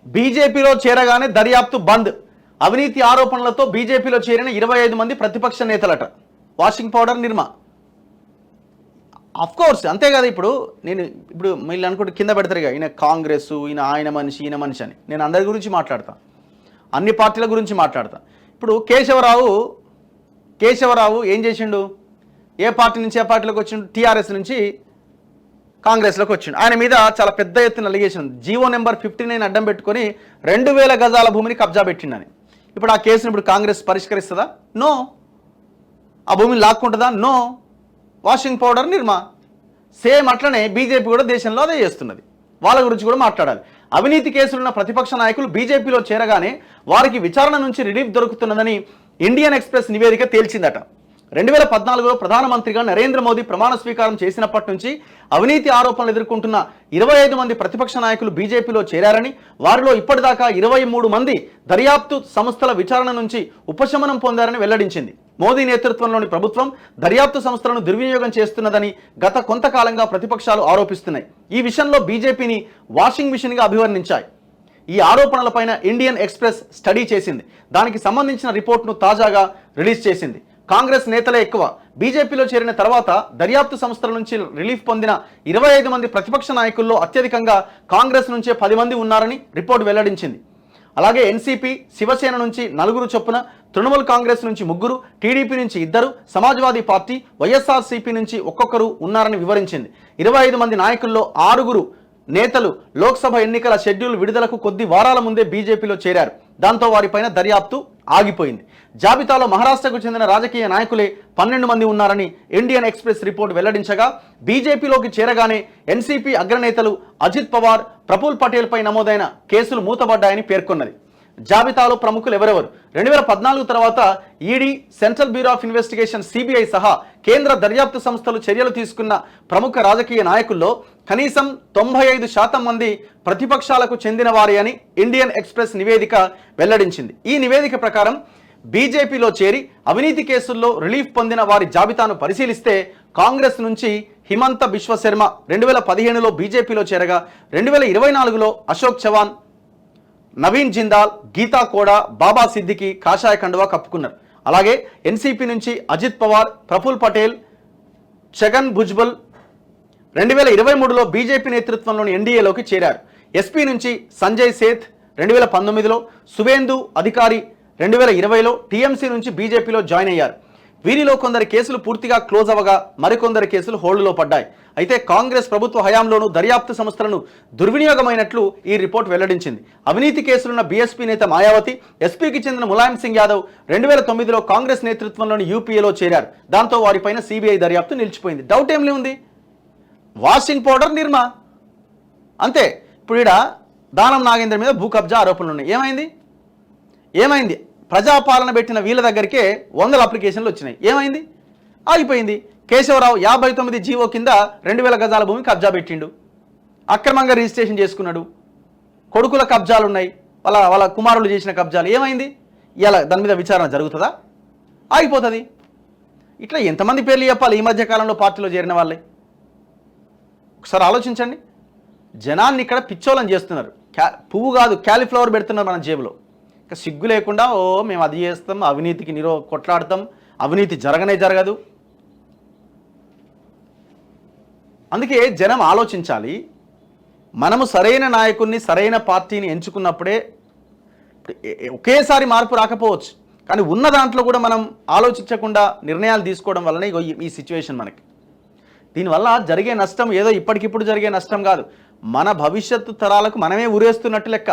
బీజేపీలో చేరగానే దర్యాప్తు బంద్. అవినీతి ఆరోపణలతో బీజేపీలో చేరిన 25 మంది ప్రతిపక్ష నేతలట. వాషింగ్ పౌడర్ నిర్మా. కోర్స్ అంతే కదా. ఇప్పుడు వీళ్ళు అనుకుంటే కింద పెడతారు ఈయన కాంగ్రెస్, ఆయన మనిషి అని. నేను అందరి గురించి మాట్లాడతా, అన్ని పార్టీల గురించి మాట్లాడతా. ఇప్పుడు కేశవరావు ఏం చేసిండు? ఏ పార్టీ నుంచి ఏ పార్టీలోకి వచ్చిండు? టీఆర్ఎస్ నుంచి కాంగ్రెస్లోకి వచ్చిండు. ఆయన మీద చాలా పెద్ద ఎత్తున అలిగేషన్, జీవో నెంబర్ 59 అడ్డం పెట్టుకొని 2000 గజాల భూమిని కబ్జా పెట్టిండని. ఇప్పుడు ఆ కేసును ఇప్పుడు కాంగ్రెస్ పరిష్కరిస్తుందా? నో. ఆ భూమిని లాక్కుంటుందా? నో. వాషింగ్ పౌడర్ నిర్మా. సేమ్ అట్లనే బీజేపీ కూడా దేశంలో అదే చేస్తున్నది. వాళ్ళ గురించి కూడా మాట్లాడాలి. అవినీతి కేసులున్న ప్రతిపక్ష నాయకులు బీజేపీలో చేరగానే వారికి విచారణ నుంచి రిలీఫ్ దొరుకుతున్నదని ఇండియన్ ఎక్స్ప్రెస్ నివేదిక తేల్చిందట. 2014లో ప్రధానమంత్రిగా నరేంద్ర మోదీ ప్రమాణ స్వీకారం చేసినప్పటి నుంచి అవినీతి ఆరోపణలు ఎదుర్కొంటున్న 25 మంది ప్రతిపక్ష నాయకులు బీజేపీలో చేరారని, వారిలో ఇప్పటిదాకా 23 మంది దర్యాప్తు సంస్థల విచారణ నుంచి ఉపశమనం పొందారని వెల్లడించింది. మోదీ నేతృత్వంలోని ప్రభుత్వం దర్యాప్తు సంస్థలను దుర్వినియోగం చేస్తున్నదని గత కొంతకాలంగా ప్రతిపక్షాలు ఆరోపిస్తున్నాయి. ఈ విషయంలో బీజేపీని వాషింగ్ మిషన్గా అభివర్ణించాయి. ఈ ఆరోపణలపైన ఇండియన్ ఎక్స్ప్రెస్ స్టడీ చేసింది. దానికి సంబంధించిన రిపోర్ట్ను తాజాగా రిలీజ్ చేసింది. కాంగ్రెస్ నేతలే ఎక్కువ. బీజేపీలో చేరిన తర్వాత దర్యాప్తు సంస్థల నుంచి రిలీఫ్ పొందిన 25 మంది ప్రతిపక్ష నాయకుల్లో అత్యధికంగా కాంగ్రెస్ నుంచే 10 మంది ఉన్నారని రిపోర్టు వెల్లడించింది. అలాగే ఎన్సీపీ, శివసేన నుంచి 4 చొప్పున, తృణమూల్ కాంగ్రెస్ నుంచి 3, టీడీపీ నుంచి 2, సమాజ్వాదీ పార్టీ, వైఎస్ఆర్సీపీ నుంచి ఒక్కొక్కరు ఉన్నారని వివరించింది. 25 మంది నాయకుల్లో 6 నేతలు లోక్సభ ఎన్నికల షెడ్యూల్ విడుదలకు కొద్ది వారాల ముందే బీజేపీలో చేరారు. దాంతో వారిపైన దర్యాప్తు ఆగిపోయింది. జాబితాలో మహారాష్ట్రకు చెందిన రాజకీయ నాయకులే 12 మంది ఉన్నారని ఇండియన్ ఎక్స్ప్రెస్ రిపోర్ట్ వెల్లడించగా, బీజేపీలోకి చేరగానే ఎన్సీపీ అగ్రనేతలు అజిత్ పవార్, ప్రఫుల్ పటేల్ పై నమోదైన కేసులు మూతబడ్డాయని పేర్కొన్నది. జాబితాలో ప్రముఖులు ఎవరెవరు? 2014 తర్వాత ED, central bureau of investigation CBI సహా కేంద్ర దర్యాప్తు సంస్థలు చర్యలు తీసుకున్న ప్రముఖ రాజకీయ నాయకుల్లో కనీసం 95% మంది ప్రతిపక్షాలకు చెందిన వారే అని ఇండియన్ ఎక్స్ప్రెస్ నివేదిక వెల్లడించింది. ఈ నివేదిక ప్రకారం బీజేపీలో చేరి అవినీతి కేసుల్లో రిలీఫ్ పొందిన వారి జాబితాను పరిశీలిస్తే కాంగ్రెస్ నుంచి హిమంత బిశ్వ శర్మ 2015లో బీజేపీలో చేరగా 2024లో అశోక్ చవాన్, నవీన్ జిందాల్, గీతా కోడా, బాబా సిద్దికి కాషాయ కండువా కప్పుకున్నారు. అలాగే ఎన్సీపీ నుంచి అజిత్ పవార్, ప్రఫుల్ పటేల్, ఛగన్ భుజ్బల్ 2023లో బీజేపీ నేతృత్వంలోని ఎన్డీఏలోకి చేరారు. ఎస్పీ నుంచి సంజయ్ సేథ్ 2019లో, సువేందు అధికారి 2020లో టీఎంసీ నుంచి బీజేపీలో జాయిన్ అయ్యారు. వీరిలో కొందరి కేసులు పూర్తిగా క్లోజ్ అవ్వగా మరికొందరి కేసులు హోల్డ్లో పడ్డాయి. అయితే కాంగ్రెస్ ప్రభుత్వ హయాంలోనూ దర్యాప్తు సంస్థలను దుర్వినియోగమైనట్లు ఈ రిపోర్ట్ వెల్లడించింది. అవినీతి కేసులున్న బీఎస్పీ నేత మాయావతి, ఎస్పీకి చెందిన ములాయం సింగ్ యాదవ్ 2009లో కాంగ్రెస్ నేతృత్వంలోని యూపీఏలో చేరారు. దాంతో వారిపైన సిబిఐ దర్యాప్తు నిలిచిపోయింది. డౌట్ ఏం ఉంది? వాషింగ్ పౌడర్ నిర్మా అంతే. ఇప్పుడు ఈడ దానం నాగేంద్ర మీద భూ కబ్జా ఆరోపణలు ఉన్నాయి. ఏమైంది? ప్రజాపాలన పెట్టిన వీళ్ళ దగ్గరికే 100 అప్లికేషన్లు వచ్చినాయి. ఏమైంది? ఆగిపోయింది. కేశవరావు 59 జీవో కింద 2000 గజాల భూమి కబ్జా పెట్టిండు, అక్రమంగా రిజిస్ట్రేషన్ చేసుకున్నాడు. కొడుకుల కబ్జాలు ఉన్నాయి, వాళ్ళ కుమారులు చేసిన కబ్జాలు. ఏమైంది? ఇలా దాని మీద విచారణ జరుగుతుందా? ఆగిపోతుంది. ఇట్లా ఎంతమంది పేర్లు చెప్పాలి ఈ మధ్య కాలంలో పార్టీలో చేరిన వాళ్ళే? ఒకసారి ఆలోచించండి. జనాన్ని ఇక్కడ పిచ్చోళ్ళని చేస్తున్నారు. పువ్వు కాదు క్యాలీఫ్లవర్ పెడుతున్నారు మన జేబులో. ఇంకా సిగ్గు లేకుండా మేము అది చేస్తాం, అవినీతికి కొట్లాడతాం, అవినీతి జరగదు. అందుకే జనం ఆలోచించాలి. మనము సరైన నాయకుడిని, సరైన పార్టీని ఎంచుకున్నప్పుడే ఒకేసారి మార్పు రాకపోవచ్చు, కానీ ఉన్న దాంట్లో కూడా మనం ఆలోచించకుండా నిర్ణయాలు తీసుకోవడం వల్లనే ఈ సిచ్యువేషన్ మనకి. దీనివల్ల జరిగే నష్టం ఏదో ఇప్పటికిప్పుడు జరిగే నష్టం కాదు, మన భవిష్యత్తు తరాలకు మనమే ఉరేస్తున్నట్టు లెక్క.